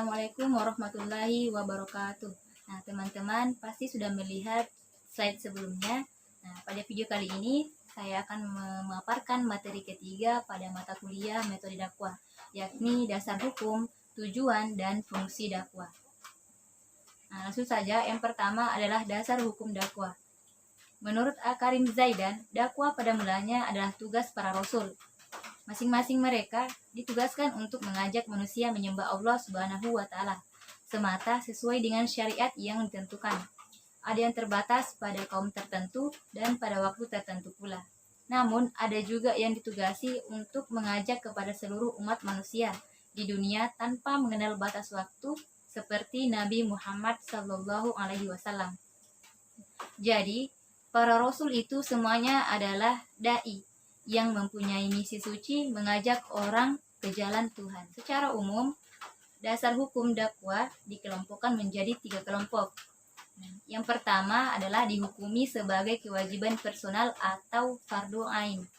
Assalamualaikum warahmatullahi wabarakatuh. Nah, teman-teman pasti sudah melihat slide sebelumnya. Nah, pada video kali ini saya akan memaparkan materi ketiga pada mata kuliah metode dakwah, yakni dasar hukum, tujuan, dan fungsi dakwah. Nah, langsung saja, yang pertama adalah dasar hukum dakwah. Menurut Akarim Zaidan, dakwah pada mulanya adalah tugas para rasul. Masing-masing mereka ditugaskan untuk mengajak manusia menyembah Allah Subhanahu wa Ta'ala semata sesuai dengan syariat yang ditentukan. Ada yang terbatas pada kaum tertentu dan pada waktu tertentu pula. Namun, ada juga yang ditugasi untuk mengajak kepada seluruh umat manusia di dunia tanpa mengenal batas waktu seperti Nabi Muhammad SAW. Jadi, para rasul itu semuanya adalah dai yang mempunyai misi suci mengajak orang ke jalan Tuhan. Secara umum, dasar hukum dakwah dikelompokkan menjadi 3 kelompok. Yang pertama adalah dihukumi sebagai kewajiban personal atau fardhu ain.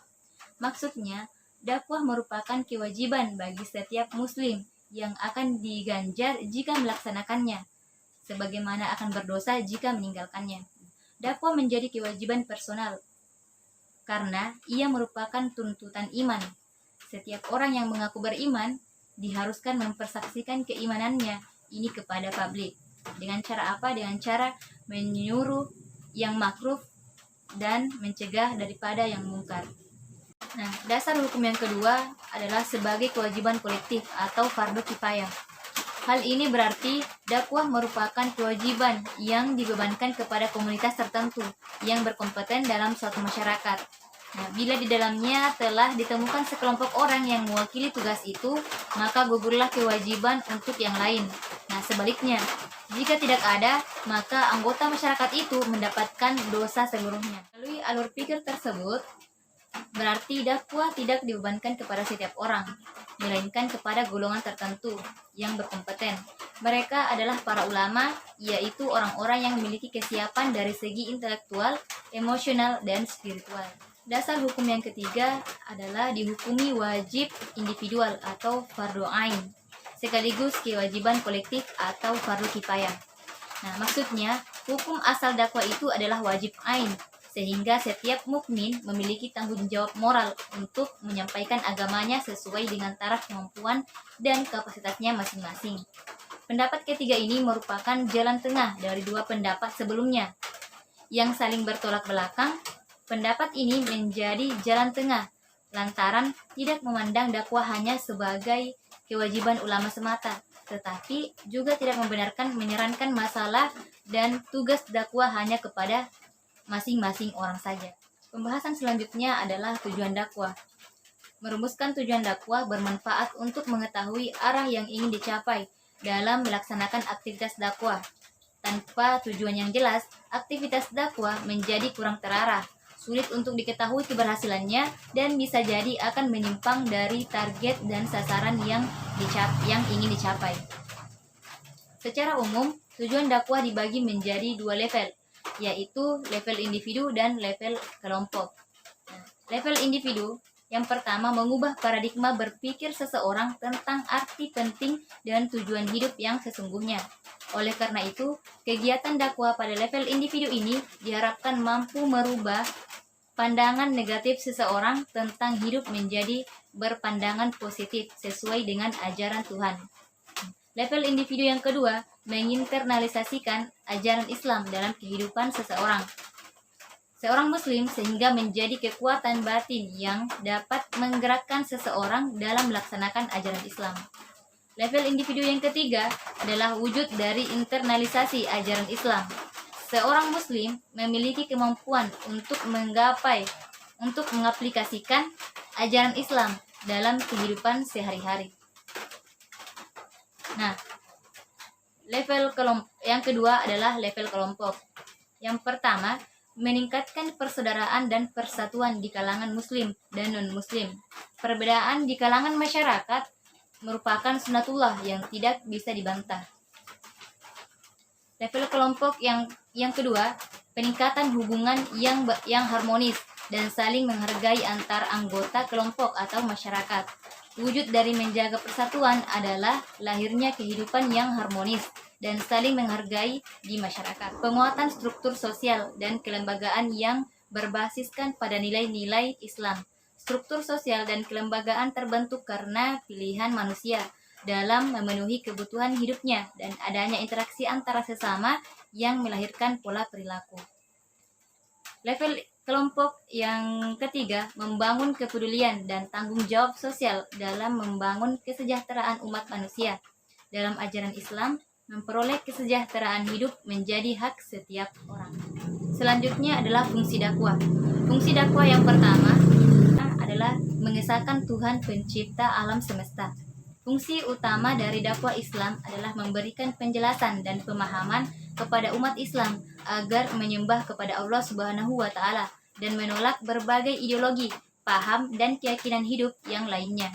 Maksudnya, dakwah merupakan kewajiban bagi setiap muslim yang akan diganjar jika melaksanakannya, sebagaimana akan berdosa jika meninggalkannya. Dakwah menjadi kewajiban personal karena ia merupakan tuntutan iman. Setiap orang yang mengaku beriman diharuskan mempersaksikan keimanannya ini kepada publik. Dengan cara apa? Dengan cara menyuruh yang makruh dan mencegah daripada yang mungkar. Nah, dasar hukum yang kedua adalah sebagai kewajiban kolektif atau fardu kifayah. Hal ini berarti dakwah merupakan kewajiban yang dibebankan kepada komunitas tertentu yang berkompeten dalam suatu masyarakat. Nah, bila di dalamnya telah ditemukan sekelompok orang yang mewakili tugas itu, maka gugurlah kewajiban untuk yang lain. Nah, sebaliknya, jika tidak ada, maka anggota masyarakat itu mendapatkan dosa seluruhnya. Melalui alur pikir tersebut, berarti dakwah tidak dibebankan kepada setiap orang, melainkan kepada golongan tertentu yang berkompeten. Mereka adalah para ulama, yaitu orang-orang yang memiliki kesiapan dari segi intelektual, emosional, dan spiritual. Dasar hukum yang ketiga adalah dihukumi wajib individual atau fardhu ain, sekaligus kewajiban kolektif atau fardhu kifayah. Nah, maksudnya hukum asal dakwah itu adalah wajib ain, sehingga setiap mukmin memiliki tanggung jawab moral untuk menyampaikan agamanya sesuai dengan taraf kemampuan dan kapasitasnya masing-masing. Pendapat ketiga ini merupakan jalan tengah dari dua pendapat sebelumnya yang saling bertolak belakang. Pendapat ini menjadi jalan tengah lantaran tidak memandang dakwah hanya sebagai kewajiban ulama semata, tetapi juga tidak membenarkan menyarankan masalah dan tugas dakwah hanya kepada masing-masing orang saja. Pembahasan selanjutnya adalah tujuan dakwah. Merumuskan tujuan dakwah bermanfaat untuk mengetahui arah yang ingin dicapai dalam melaksanakan aktivitas dakwah. Tanpa tujuan yang jelas, aktivitas dakwah menjadi kurang terarah, sulit untuk diketahui keberhasilannya, dan bisa jadi akan menyimpang dari target dan sasaran yang ingin dicapai. Secara umum, tujuan dakwah dibagi menjadi 2 level, yaitu level individu dan level kelompok. Level individu yang pertama mengubah paradigma berpikir seseorang tentang arti penting dan tujuan hidup yang sesungguhnya. Oleh karena itu, kegiatan dakwah pada level individu ini diharapkan mampu merubah pandangan negatif seseorang tentang hidup menjadi berpandangan positif sesuai dengan ajaran Tuhan. Level individu yang kedua menginternalisasikan ajaran Islam dalam kehidupan seseorang muslim sehingga menjadi kekuatan batin yang dapat menggerakkan seseorang dalam melaksanakan ajaran Islam. Level individu yang ketiga adalah wujud dari internalisasi ajaran Islam. Seorang muslim memiliki kemampuan untuk mengaplikasikan ajaran Islam dalam kehidupan sehari-hari. Nah, level yang kedua adalah level kelompok. Yang pertama, meningkatkan persaudaraan dan persatuan di kalangan muslim dan non-muslim. Perbedaan di kalangan masyarakat merupakan sunatullah yang tidak bisa dibantah. Level kelompok yang kedua, peningkatan hubungan yang harmonis dan saling menghargai antar anggota kelompok atau masyarakat. Wujud dari menjaga persatuan adalah lahirnya kehidupan yang harmonis dan saling menghargai di masyarakat. Penguatan struktur sosial dan kelembagaan yang berbasiskan pada nilai-nilai Islam. Struktur sosial dan kelembagaan terbentuk karena pilihan manusia dalam memenuhi kebutuhan hidupnya dan adanya interaksi antara sesama yang melahirkan pola perilaku. Level kelompok yang ketiga, membangun kepedulian dan tanggung jawab sosial dalam membangun kesejahteraan umat manusia. Dalam ajaran Islam, memperoleh kesejahteraan hidup menjadi hak setiap orang. Selanjutnya adalah fungsi dakwah. Fungsi dakwah yang pertama adalah mengesahkan Tuhan pencipta alam semesta. Fungsi utama dari dakwah Islam adalah memberikan penjelasan dan pemahaman kepada umat Islam agar menyembah kepada Allah Subhanahu wa taala dan menolak berbagai ideologi, paham, dan keyakinan hidup yang lainnya.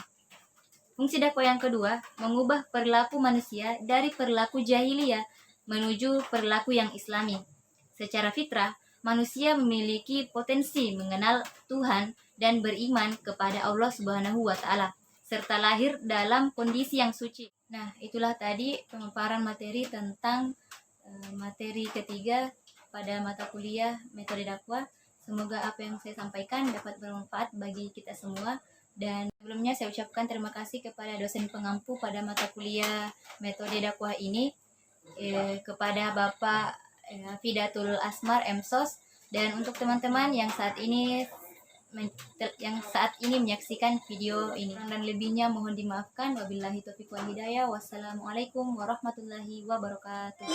Fungsi dakwah yang kedua, mengubah perilaku manusia dari perilaku jahiliyah menuju perilaku yang islami. Secara fitrah, manusia memiliki potensi mengenal Tuhan dan beriman kepada Allah Subhanahu wa taala serta lahir dalam kondisi yang suci. Nah, itulah tadi pemaparan materi tentang materi ketiga pada mata kuliah metode dakwah. Semoga apa yang saya sampaikan dapat bermanfaat bagi kita semua. Dan sebelumnya saya ucapkan terima kasih kepada dosen pengampu pada mata kuliah metode dakwah ini, kepada Bapak Fidatul Asmar MSOS, dan untuk teman-teman yang saat ini menyaksikan video ini. Dan lebihnya mohon dimaafkan. Wabillahi taufiq wal hidayah. Wassalamualaikum warahmatullahi wabarakatuh.